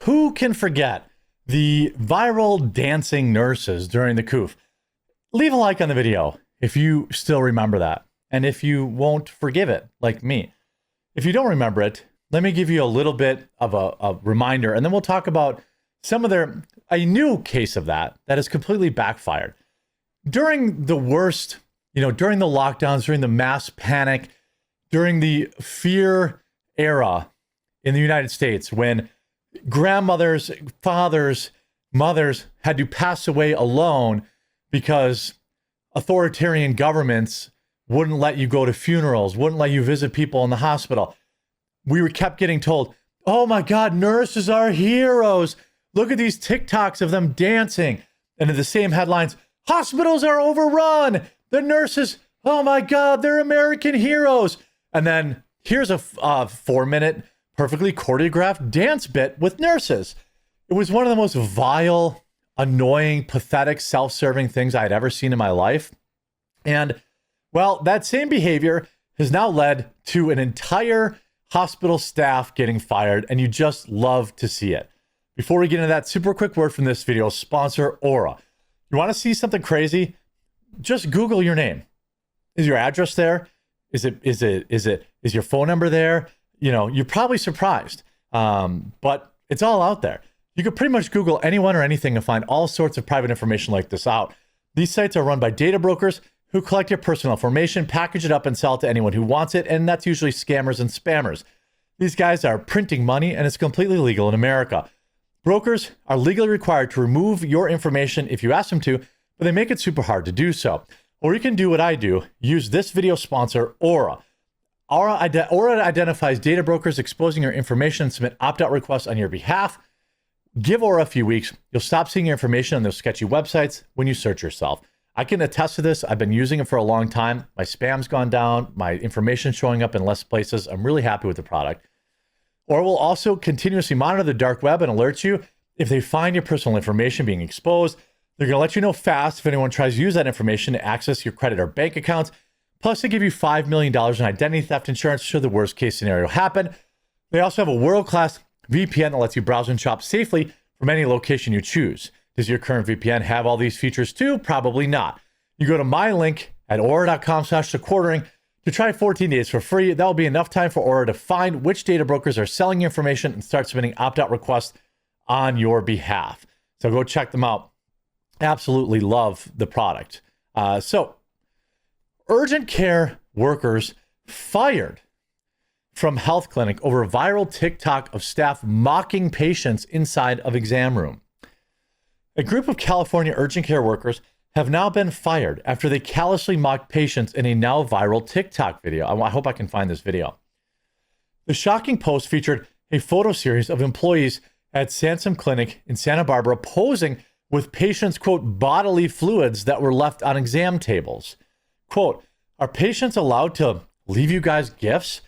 Who can forget the viral dancing nurses during the COOF? Leave a like on the video if you still remember that, and if you won't forgive it like me. If you don't remember it, let me give you a little bit of a reminder, and then we'll talk about a new case of that has completely backfired. During the worst, during the lockdowns, during the mass panic, during the fear era in the United States, when grandmothers, fathers, mothers had to pass away alone because authoritarian governments wouldn't let you go to funerals, wouldn't let you visit people in the hospital. We were kept getting told, oh my God, nurses are heroes. Look at these TikToks of them dancing. And in the same headlines, hospitals are overrun. The nurses, oh my God, they're American heroes. And then here's a 4-minute, perfectly choreographed dance bit with nurses. It was one of the most vile, annoying, pathetic, self-serving things I had ever seen in my life. And well, that same behavior has now led to an entire hospital staff getting fired, and you just love to see it. Before we get into that, super quick word from this video sponsor, Aura. You want to see something crazy? Just Google your name. Is your address there? Is your phone number there? You're probably surprised, but it's all out there. You could pretty much Google anyone or anything and find all sorts of private information like this out. These sites are run by data brokers who collect your personal information, package it up, and sell it to anyone who wants it, and that's usually scammers and spammers. These guys are printing money, and it's completely legal in America. Brokers are legally required to remove your information if you ask them to, but they make it super hard to do so. Or you can do what I do, use this video sponsor, Aura. Aura identifies data brokers exposing your information and submit opt-out requests on your behalf. Give Aura a few weeks. You'll stop seeing your information on those sketchy websites when you search yourself. I can attest to this. I've been using it for a long time. My spam's gone down. My information's showing up in less places. I'm really happy with the product. Aura will also continuously monitor the dark web and alert you if they find your personal information being exposed. They're going to let you know fast if anyone tries to use that information to access your credit or bank accounts. Plus, they give you $5 million in identity theft insurance should the worst case scenario happen. They also have a world-class VPN that lets you browse and shop safely from any location you choose. Does your current VPN have all these features too? Probably not. You go to my link at aura.com/thequartering to try 14 days for free. That will be enough time for Aura to find which data brokers are selling your information and start submitting opt-out requests on your behalf. So go check them out. Absolutely love the product. So urgent care workers fired from health clinic over viral TikTok of staff mocking patients inside of exam room. A group of California urgent care workers have now been fired after they callously mocked patients in a now viral TikTok video. I hope I can find this video. The shocking post featured a photo series of employees at Sansum Clinic in Santa Barbara posing with patients' quote bodily fluids that were left on exam tables. Quote, are patients allowed to leave you guys gifts?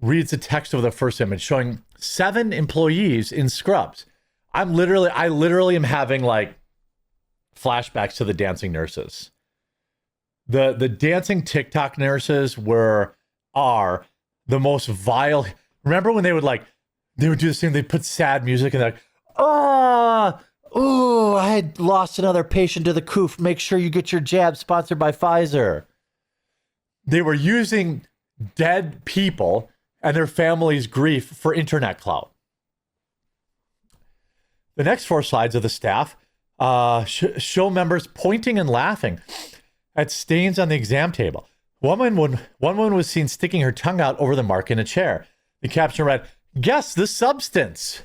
Reads the text of the first image showing 7 employees in scrubs. I literally am having like flashbacks to the dancing nurses. The dancing TikTok nurses are the most vile. Remember when they would do this thing, they put sad music and they're like, oh, I had lost another patient to the COOF. Make sure you get your jab, sponsored by Pfizer. They were using dead people and their families' grief for internet clout. The next 4 slides of the staff show members pointing and laughing at stains on the exam table. One woman was seen sticking her tongue out over the mark in a chair. The caption read, "Guess the substance."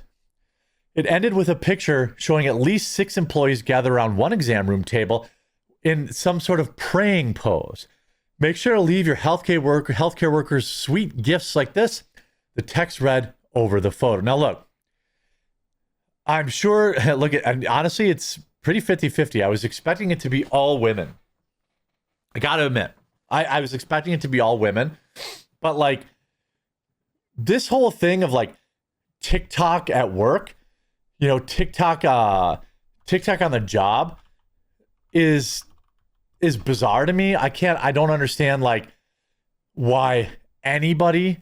It ended with a picture showing at least 6 employees gathered around one exam room table in some sort of praying pose. Make sure to leave your healthcare workers sweet gifts like this, the text read over the photo. Now look, I'm sure, honestly, it's pretty 50-50. I was expecting it to be all women. I got to admit, I was expecting it to be all women, but like this whole thing of like TikTok at work, TikTok on the job is bizarre to me. I don't understand like why anybody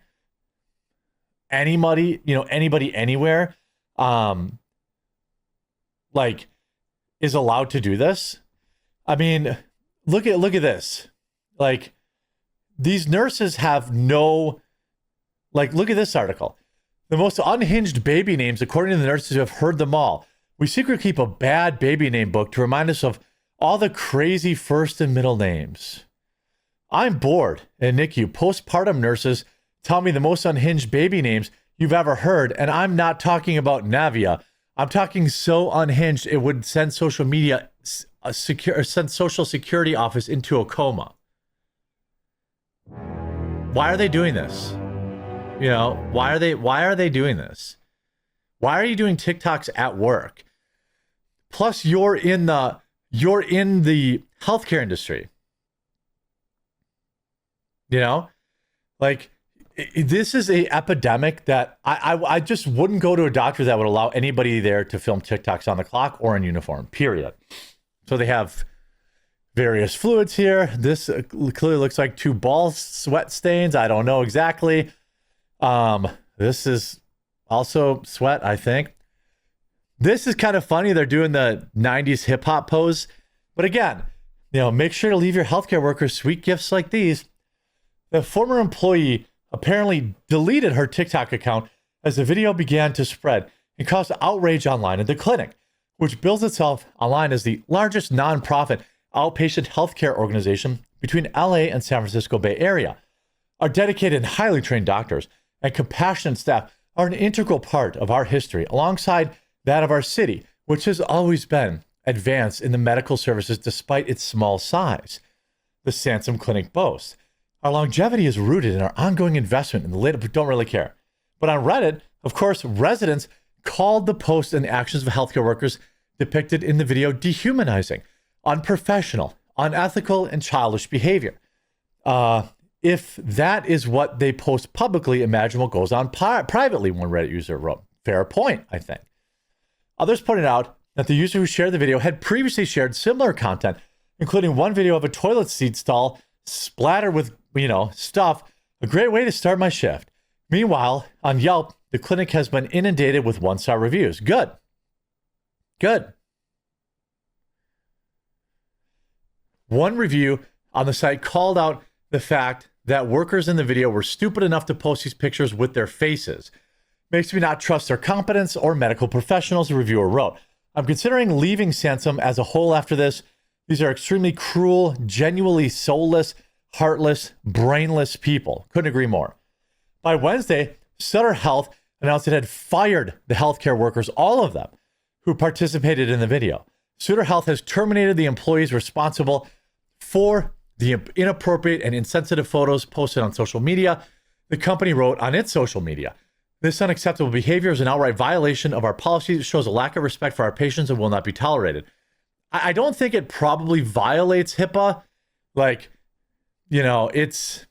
anywhere like is allowed to do this. I mean, look at this. Like, these nurses have no, like, look at this article. The most unhinged baby names, according to the nurses who have heard them all. We secretly keep a bad baby name book to remind us of all the crazy first and middle names. I'm bored. And NICU, postpartum nurses tell me the most unhinged baby names you've ever heard. And I'm not talking about Navia. I'm talking so unhinged it would send social media, send social security office into a coma. Why are they doing this? You know, why are they doing this? Why are you doing TikToks at work? Plus, you're in the healthcare industry. You know, like, this is a epidemic that I just wouldn't go to a doctor that would allow anybody there to film TikToks on the clock or in uniform, period. So they have various fluids here. This clearly looks like 2 ball sweat stains. I don't know exactly. This is also sweat, I think. This is kind of funny. They're doing the 90s hip hop pose. But again, you know, make sure to leave your healthcare workers sweet gifts like these. The former employee apparently deleted her TikTok account as the video began to spread and caused outrage online at the clinic, which bills itself online as the largest nonprofit outpatient healthcare organization between LA and San Francisco Bay Area. Our dedicated and highly trained doctors and compassionate staff are an integral part of our history, alongside that of our city, which has always been advanced in the medical services despite its small size. The Sansom Clinic boasts. Our longevity is rooted in our ongoing investment in the latest. Don't really care. But on Reddit, of course, residents called the posts and actions of healthcare workers depicted in the video dehumanizing, unprofessional, unethical, and childish behavior. If that is what they post publicly, imagine what goes on privately, one Reddit user wrote. Fair point, I think. Others pointed out that the user who shared the video had previously shared similar content, including one video of a toilet seat stall splattered with, stuff. A great way to start my shift. Meanwhile, on Yelp, the clinic has been inundated with 1-star reviews. Good. One review on the site called out the fact that workers in the video were stupid enough to post these pictures with their faces. Makes me not trust their competence or medical professionals, the reviewer wrote. I'm considering leaving Sansom as a whole after this. These are extremely cruel, genuinely soulless, heartless, brainless people. Couldn't agree more. By Wednesday, Sutter Health announced it had fired the healthcare workers, all of them, who participated in the video. Sutter Health has terminated the employees responsible for the inappropriate and insensitive photos posted on social media. The company wrote on its social media, "This unacceptable behavior is an outright violation of our policies. It shows a lack of respect for our patients and will not be tolerated." I don't think it probably violates HIPAA. Like, it's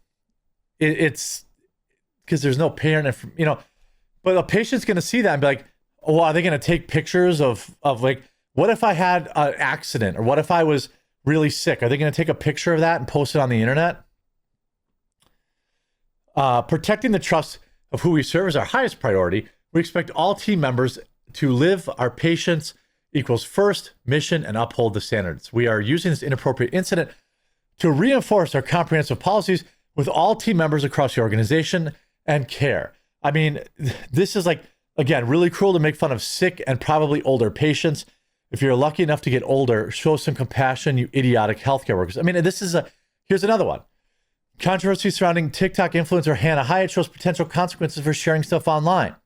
because there's no parent, but a patient's going to see that and be like, oh, are they going to take pictures of like, what if I had an accident or what if I was really sick? Are they going to take a picture of that and post it on the internet? Protecting the trust of who we serve is our highest priority. We expect all team members to live our patients equals first mission and uphold the standards. We are using this inappropriate incident to reinforce our comprehensive policies with all team members across the organization and care. I mean, this is like, again, really cruel to make fun of sick and probably older patients. If you're lucky enough to get older, show some compassion, you idiotic healthcare workers. I mean, here's another one. Controversy surrounding TikTok influencer Hannah Hyatt shows potential consequences for sharing stuff online.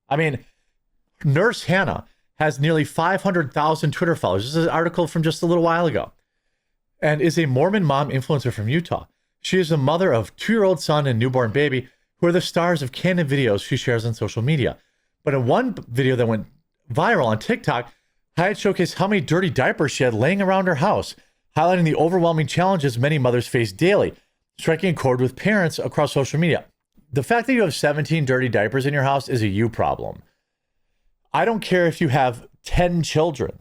I mean, Nurse Hannah has nearly 500,000 Twitter followers. This is an article from just a little while ago. And is a Mormon mom influencer from Utah. She is a mother of 2-year-old son and newborn baby who are the stars of candid videos she shares on social media. But in one video that went viral on TikTok, Hyatt showcased how many dirty diapers she had laying around her house, highlighting the overwhelming challenges many mothers face daily, striking a chord with parents across social media. The fact that you have 17 dirty diapers in your house is a you problem. I don't care if you have 10 children.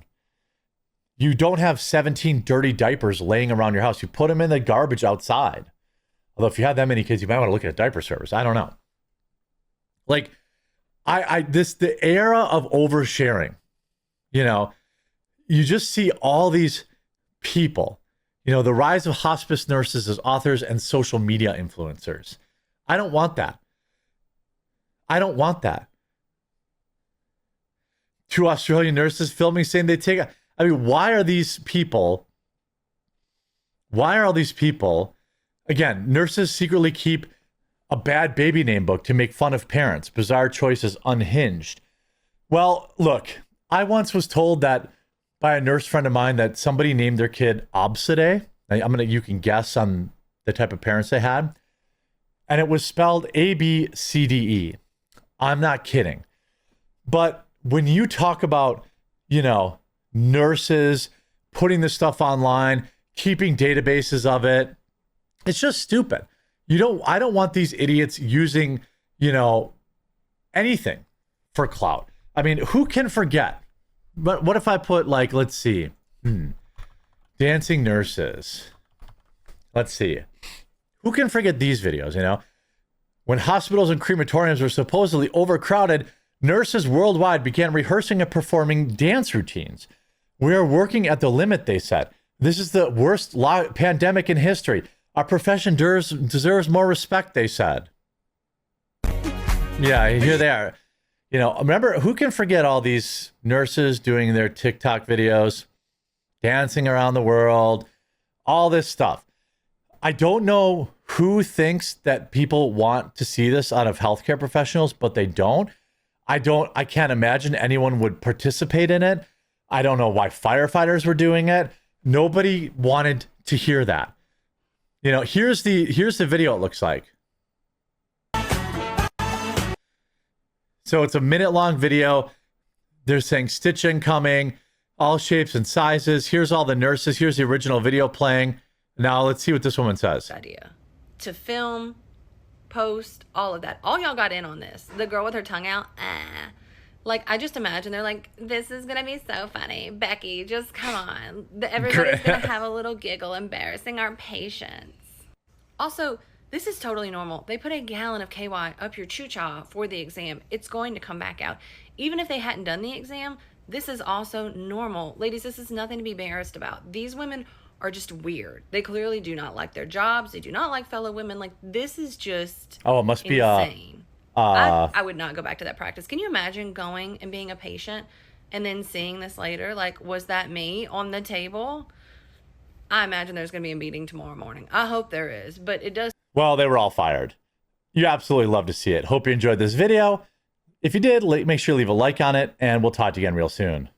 You don't have 17 dirty diapers laying around your house. You put them in the garbage outside. Although if you have that many kids, you might want to look at a diaper service. I don't know. Like, the era of oversharing You know, you just see all these people, the rise of hospice nurses as authors and social media influencers. I don't want that. I don't want that. 2 Australian nurses filming saying they take, I mean, why are all these people, again, nurses secretly keep a bad baby name book to make fun of parents, bizarre choices, unhinged. Well, look, I once was told that by a nurse friend of mine that somebody named their kid Abside. You can guess on the type of parents they had. And it was spelled ABCDE. I'm not kidding. But when you talk about, nurses putting this stuff online, keeping databases of it, it's just stupid. I don't want these idiots using, anything for clout. I mean, who can forget? But what if I put let's see, dancing nurses. Let's see. Who can forget these videos, When hospitals and crematoriums were supposedly overcrowded, nurses worldwide began rehearsing and performing dance routines. We are working at the limit, they said. This is the worst pandemic in history. Our profession deserves more respect, they said. Yeah, here they are. Remember, who can forget all these nurses doing their TikTok videos, dancing around the world, all this stuff. I don't know who thinks that people want to see this out of healthcare professionals, but they don't. I can't imagine anyone would participate in it. I don't know why firefighters were doing it. Nobody wanted to hear that. Here's the video it looks like. So it's a minute-long video. They're saying stitch incoming, all shapes and sizes. Here's all the nurses. Here's the original video playing. Now let's see what this woman says. Idea to film, post, all of that. All y'all got in on this. The girl with her tongue out. I just imagine they're like, this is going to be so funny. Becky, just come on. Everybody's going to have a little giggle embarrassing our patients. Also, this is totally normal. They put a gallon of KY up your choo-cha for the exam. It's going to come back out. Even if they hadn't done the exam, this is also normal. Ladies, this is nothing to be embarrassed about. These women are just weird. They clearly do not like their jobs. They do not like fellow women. This is just it must be insane. I would not go back to that practice. Can you imagine going and being a patient and then seeing this later? Was that me on the table? I imagine there's going to be a meeting tomorrow morning. I hope there is, but it does. Well, they were all fired. You absolutely love to see it. Hope you enjoyed this video. If you did, make sure to leave a like on it, and we'll talk to you again real soon.